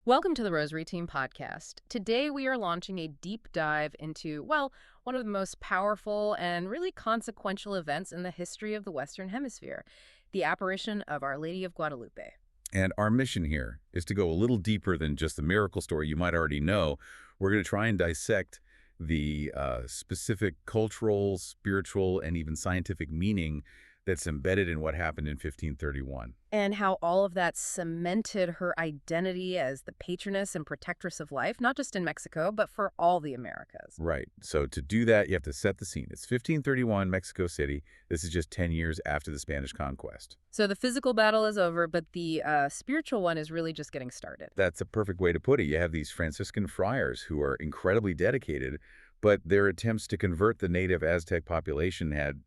Welcome to the Rosary Team Podcast. Today we are launching a deep dive into, one of the most powerful and really consequential events in the history of the Western Hemisphere, the apparition of Our Lady of Guadalupe. And our mission here is to go a little deeper than just the miracle story you might already know. We're going to try and dissect the specific cultural, spiritual, and even scientific meaning that's embedded in what happened in 1531. And how all of that cemented her identity as the patroness and protectress of life, not just in Mexico, but for all the Americas. Right. So to do that, you have to set the scene. It's 1531, Mexico City. This is just 10 years after the Spanish conquest. So the physical battle is over, but the spiritual one is really just getting started. That's a perfect way to put it. You have these Franciscan friars who are incredibly dedicated, but their attempts to convert the native Aztec population had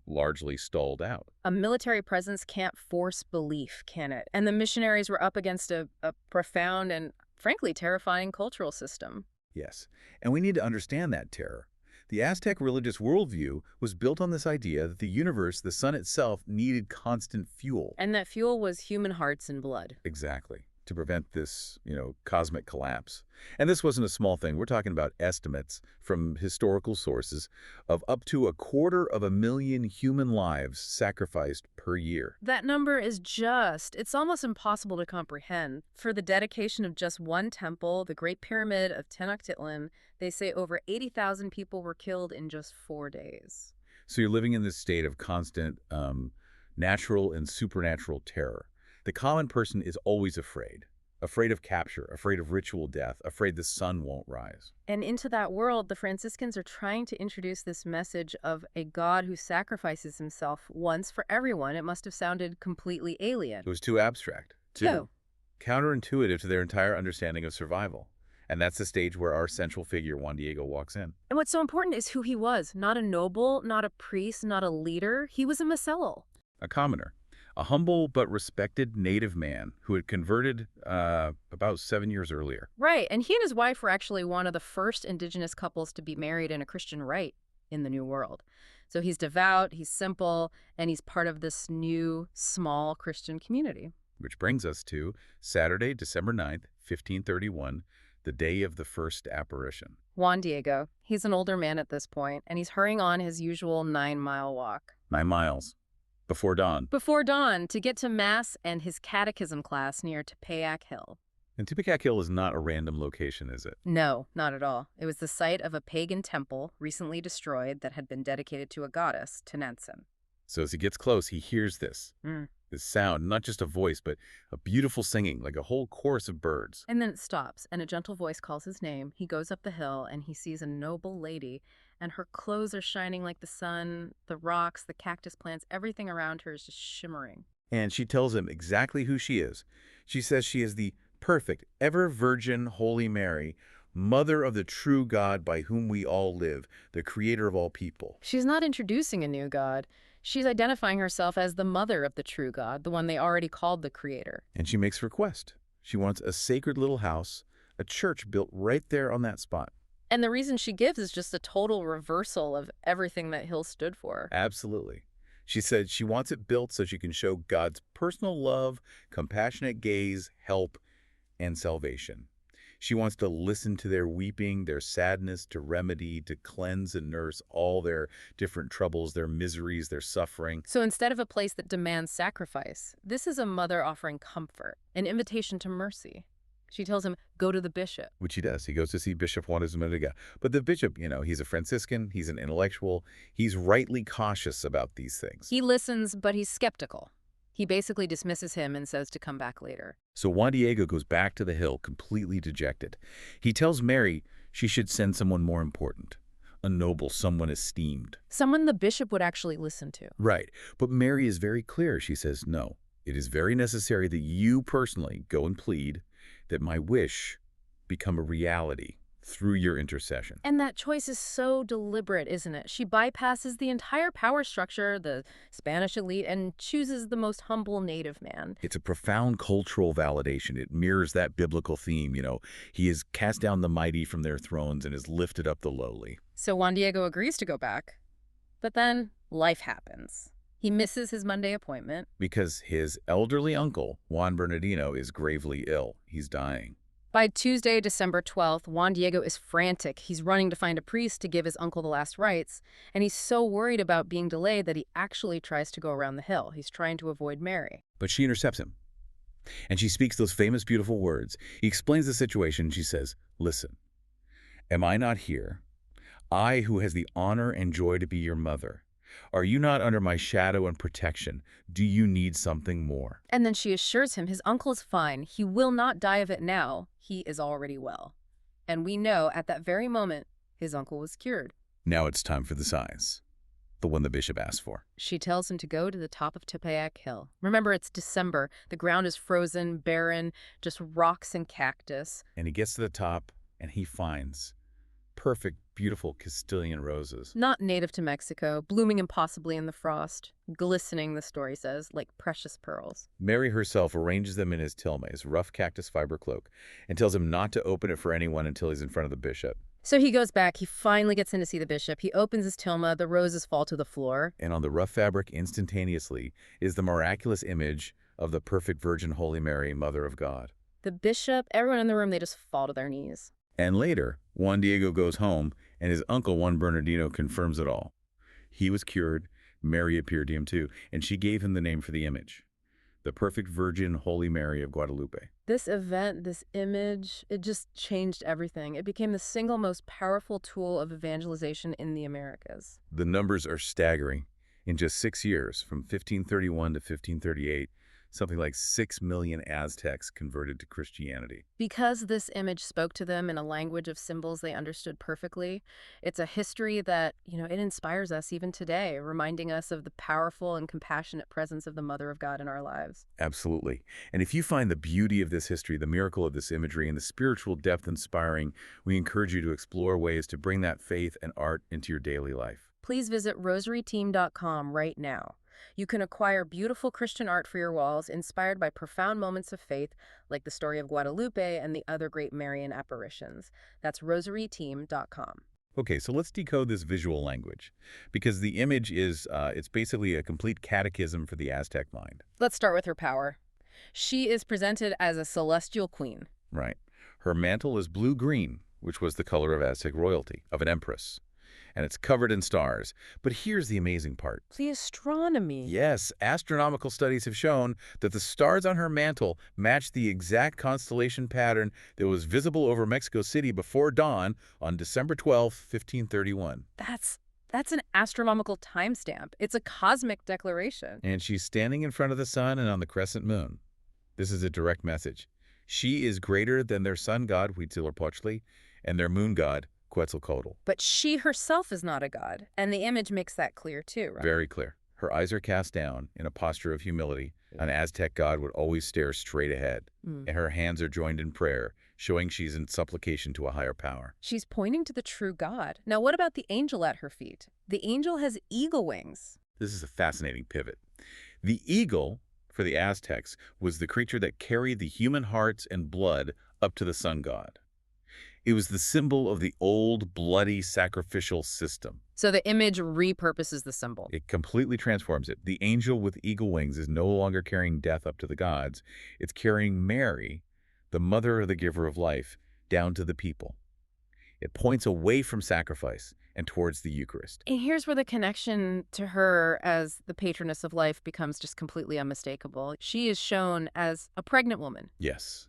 largely stalled out. A military presence can't force belief, can it? And the missionaries were up against a profound and, frankly, terrifying cultural system. Yes, and we need to understand that terror. The Aztec religious worldview was built on this idea that the universe, the sun itself, needed constant fuel. And that fuel was human hearts and blood. Exactly, to prevent this, cosmic collapse. And this wasn't a small thing. We're talking about estimates from historical sources of up to 250,000 human lives sacrificed per year. That number is it's almost impossible to comprehend. For the dedication of just one temple, the Great Pyramid of Tenochtitlan, they say over 80,000 people were killed in just 4 days. So you're living in this state of constant natural and supernatural terror. The common person is always afraid of capture, afraid of ritual death, afraid the sun won't rise. And into that world, the Franciscans are trying to introduce this message of a God who sacrifices himself once for everyone. It must have sounded completely alien. It was too abstract, too counterintuitive to their entire understanding of survival. And that's the stage where our central figure, Juan Diego, walks in. And what's so important is who he was. Not a noble, not a priest, not a leader. He was a Micellal. A commoner. A humble but respected native man who had converted about 7 years earlier. Right, and he and his wife were actually one of the first indigenous couples to be married in a Christian rite in the New World. So he's devout, he's simple, and he's part of this new, small Christian community. Which brings us to Saturday, December 9th, 1531, the day of the first apparition. Juan Diego, he's an older man at this point, and he's hurrying on his usual 9-mile walk. 9 miles. Before dawn. Before dawn, to get to Mass and his catechism class near Tepeyac Hill. And Tepeyac Hill is not a random location, is it? No, not at all. It was the site of a pagan temple recently destroyed that had been dedicated to a goddess, Tenantzin. So as he gets close, he hears this sound, not just a voice, but a beautiful singing, like a whole chorus of birds. And then it stops, and a gentle voice calls his name. He goes up the hill, and he sees a noble lady, and her clothes are shining like the sun, the rocks, the cactus plants, everything around her is just shimmering. And she tells him exactly who she is. She says she is the perfect, ever-virgin Holy Mary, Mother of the true God by whom we all live, the creator of all people. She's not introducing a new God. She's identifying herself as the mother of the true God, the one they already called the creator. And she makes a request. She wants a sacred little house, a church built right there on that spot. And the reason she gives is just a total reversal of everything that Hill stood for. Absolutely. She said she wants it built so she can show God's personal love, compassionate gaze, help, and salvation. She wants to listen to their weeping, their sadness, to remedy, to cleanse and nurse all their different troubles, their miseries, their suffering. So instead of a place that demands sacrifice, this is a mother offering comfort, an invitation to mercy. She tells him, go to the bishop. Which he does. He goes to see Bishop Juan Diego. But the bishop, he's a Franciscan, he's an intellectual. He's rightly cautious about these things. He listens, but he's skeptical. He basically dismisses him and says to come back later. So Juan Diego goes back to the hill completely dejected. He tells Mary she should send someone more important, a noble, someone esteemed. Someone the bishop would actually listen to. Right. But Mary is very clear. She says, no, it is very necessary that you personally go and plead that my wish become a reality through your intercession. And that choice is so deliberate, isn't it? She bypasses the entire power structure, the Spanish elite, and chooses the most humble native man. It's a profound cultural validation. It mirrors that biblical theme, He has cast down the mighty from their thrones and has lifted up the lowly. So Juan Diego agrees to go back. But then life happens. He misses his Monday appointment. Because his elderly uncle, Juan Bernardino, is gravely ill. He's dying. By Tuesday, December 12th, Juan Diego is frantic. He's running to find a priest to give his uncle the last rites, and he's so worried about being delayed that he actually tries to go around the hill. He's trying to avoid Mary. But she intercepts him, and she speaks those famous, beautiful words. He explains the situation, and she says, "Listen, am I not here? I who has the honor and joy to be your mother. Are you not under my shadow and protection? Do you need something more?" And then she assures him his uncle is fine. He will not die of it now. He is already well. And we know at that very moment, his uncle was cured. Now it's time for the signs, the one the bishop asked for. She tells him to go to the top of Tepeyac Hill. Remember, it's December. The ground is frozen, barren, just rocks and cactus. And he gets to the top, and he finds perfect, beautiful Castilian roses. Not native to Mexico, blooming impossibly in the frost, glistening, the story says, like precious pearls. Mary herself arranges them in his tilma, his rough cactus fiber cloak, and tells him not to open it for anyone until he's in front of the bishop. So he goes back. He finally gets in to see the bishop. He opens his tilma. The roses fall to the floor. And on the rough fabric, instantaneously, is the miraculous image of the perfect Virgin Holy Mary, Mother of God. The bishop, everyone in the room, they just fall to their knees. And later, Juan Diego goes home, and his uncle, Juan Bernardino, confirms it all. He was cured, Mary appeared to him too, and she gave him the name for the image, the perfect Virgin Holy Mary of Guadalupe. This event, this image, it just changed everything. It became the single most powerful tool of evangelization in the Americas. The numbers are staggering. In just 6 years, from 1531 to 1538, something like 6 million Aztecs converted to Christianity. Because this image spoke to them in a language of symbols they understood perfectly, it's a history that, it inspires us even today, reminding us of the powerful and compassionate presence of the Mother of God in our lives. Absolutely. And if you find the beauty of this history, the miracle of this imagery, and the spiritual depth inspiring, we encourage you to explore ways to bring that faith and art into your daily life. Please visit rosaryteam.com right now. You can acquire beautiful Christian art for your walls, inspired by profound moments of faith, like the story of Guadalupe and the other great Marian apparitions. That's rosaryteam.com. Okay, so let's decode this visual language, because the image is, it's basically a complete catechism for the Aztec mind. Let's start with her power. She is presented as a celestial queen. Right. Her mantle is blue-green, which was the color of Aztec royalty, of an empress. And it's covered in stars. But here's the amazing part. The astronomy. Yes, astronomical studies have shown that the stars on her mantle match the exact constellation pattern that was visible over Mexico City before dawn on December 12, 1531. That's an astronomical timestamp. It's a cosmic declaration. And she's standing in front of the sun and on the crescent moon. This is a direct message. She is greater than their sun god, Huitzilopochtli, and their moon god, Quetzalcoatl. But she herself is not a god, and the image makes that clear too, right? Very clear. Her eyes are cast down in a posture of humility. An Aztec god would always stare straight ahead, and her hands are joined in prayer, showing she's in supplication to a higher power. She's pointing to the true God. Now, what about the angel at her feet? The angel has eagle wings. This is a fascinating pivot. The eagle, for the Aztecs, was the creature that carried the human hearts and blood up to the sun god. It was the symbol of the old, bloody, sacrificial system. So the image repurposes the symbol. It completely transforms it. The angel with eagle wings is no longer carrying death up to the gods. It's carrying Mary, the mother of the giver of life, down to the people. It points away from sacrifice and towards the Eucharist. And here's where the connection to her as the patroness of life becomes just completely unmistakable. She is shown as a pregnant woman. Yes.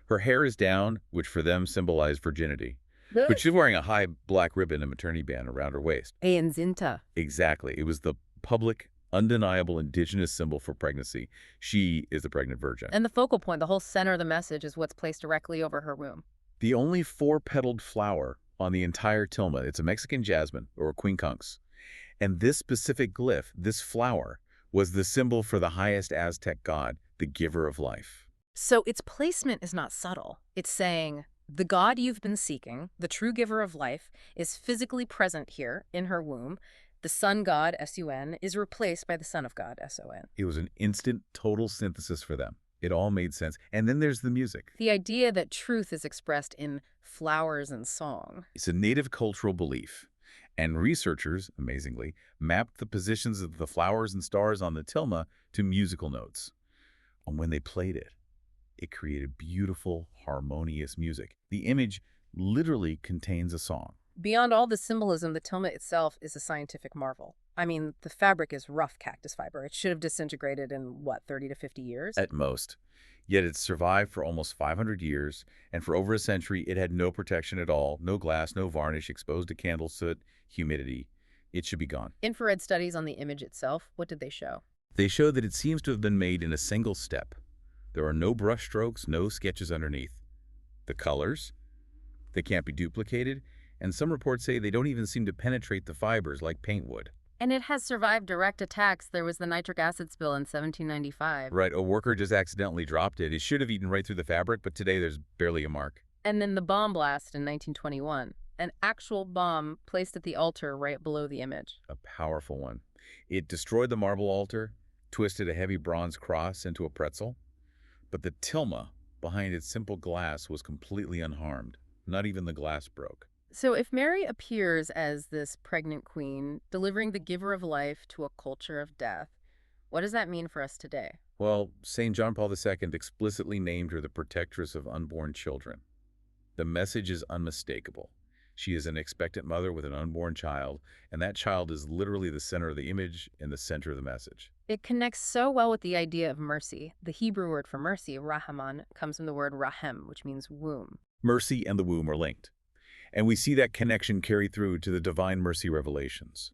Her hair is down, which for them symbolized virginity. But she's wearing a high black ribbon and maternity band around her waist. Encinta. Exactly. It was the public, undeniable indigenous symbol for pregnancy. She is the pregnant virgin. And the focal point, the whole center of the message, is what's placed directly over her womb. The only four-petaled flower on the entire tilma, it's a Mexican jasmine, or a quincunx. And this specific glyph, this flower, was the symbol for the highest Aztec god, the giver of life. So its placement is not subtle. It's saying, the God you've been seeking, the true giver of life, is physically present here in her womb. The sun god, S-U-N, is replaced by the son of God, S-O-N. It was an instant, total synthesis for them. It all made sense. And then there's the music. The idea that truth is expressed in flowers and song. It's a native cultural belief. And researchers, amazingly, mapped the positions of the flowers and stars on the tilma to musical notes. And when they played it, It created beautiful, harmonious music. The image literally contains a song. Beyond all the symbolism, the tilma itself is a scientific marvel. I mean, the fabric is rough cactus fiber. It should have disintegrated in, what, 30 to 50 years? At most. Yet it survived for almost 500 years, and for over a century it had no protection at all, no glass, no varnish, exposed to candle soot, humidity. It should be gone. Infrared studies on the image itself, what did they show? They show that it seems to have been made in a single step. There are no brush strokes, no sketches underneath. The colors? They can't be duplicated, and some reports say they don't even seem to penetrate the fibers like paint would. And it has survived direct attacks. There was the nitric acid spill in 1795. Right, a worker just accidentally dropped it. It should have eaten right through the fabric, but today there's barely a mark. And then the bomb blast in 1921. An actual bomb placed at the altar right below the image. A powerful one. It destroyed the marble altar, twisted a heavy bronze cross into a pretzel, but the tilma behind its simple glass was completely unharmed. Not even the glass broke. So if Mary appears as this pregnant queen, delivering the giver of life to a culture of death, what does that mean for us today? Well, St. John Paul II explicitly named her the protectress of unborn children. The message is unmistakable. She is an expectant mother with an unborn child, and that child is literally the center of the image and the center of the message. It connects so well with the idea of mercy. The Hebrew word for mercy, rahaman, comes from the word rahem, which means womb. Mercy and the womb are linked. And we see that connection carry through to the Divine Mercy revelations.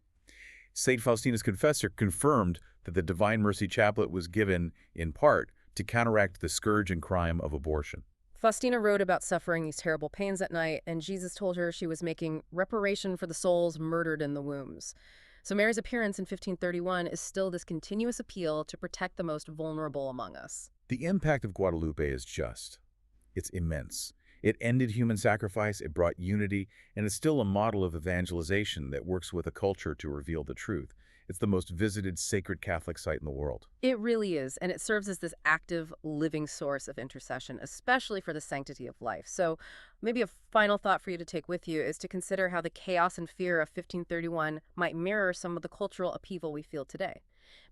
St. Faustina's confessor confirmed that the Divine Mercy Chaplet was given, in part, to counteract the scourge and crime of abortion. Faustina wrote about suffering these terrible pains at night, and Jesus told her she was making reparation for the souls murdered in the wombs. So Mary's appearance in 1531 is still this continuous appeal to protect the most vulnerable among us. The impact of Guadalupe is just. It's immense. It ended human sacrifice, it brought unity, and it's still a model of evangelization that works with a culture to reveal the truth. It's the most visited sacred Catholic site in the world. It really is, and it serves as this active, living source of intercession, especially for the sanctity of life. So maybe a final thought for you to take with you is to consider how the chaos and fear of 1531 might mirror some of the cultural upheaval we feel today.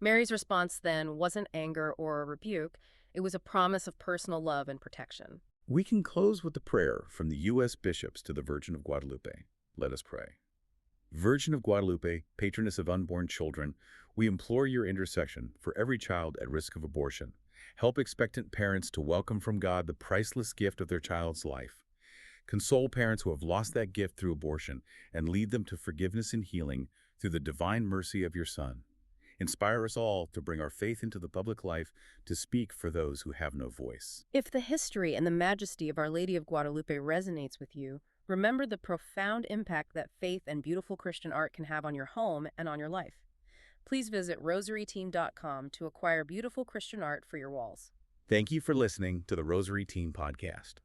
Mary's response then wasn't anger or a rebuke. It was a promise of personal love and protection. We can close with the prayer from the U.S. bishops to the Virgin of Guadalupe. Let us pray. Virgin of Guadalupe, patroness of unborn children, we implore your intercession for every child at risk of abortion. Help expectant parents to welcome from God the priceless gift of their child's life. Console parents who have lost that gift through abortion and lead them to forgiveness and healing through the divine mercy of your Son. Inspire us all to bring our faith into the public life to speak for those who have no voice. If the history and the majesty of Our Lady of Guadalupe resonates with you, remember the profound impact that faith and beautiful Christian art can have on your home and on your life. Please visit rosaryteam.com to acquire beautiful Christian art for your walls. Thank you for listening to the Rosary Team Podcast.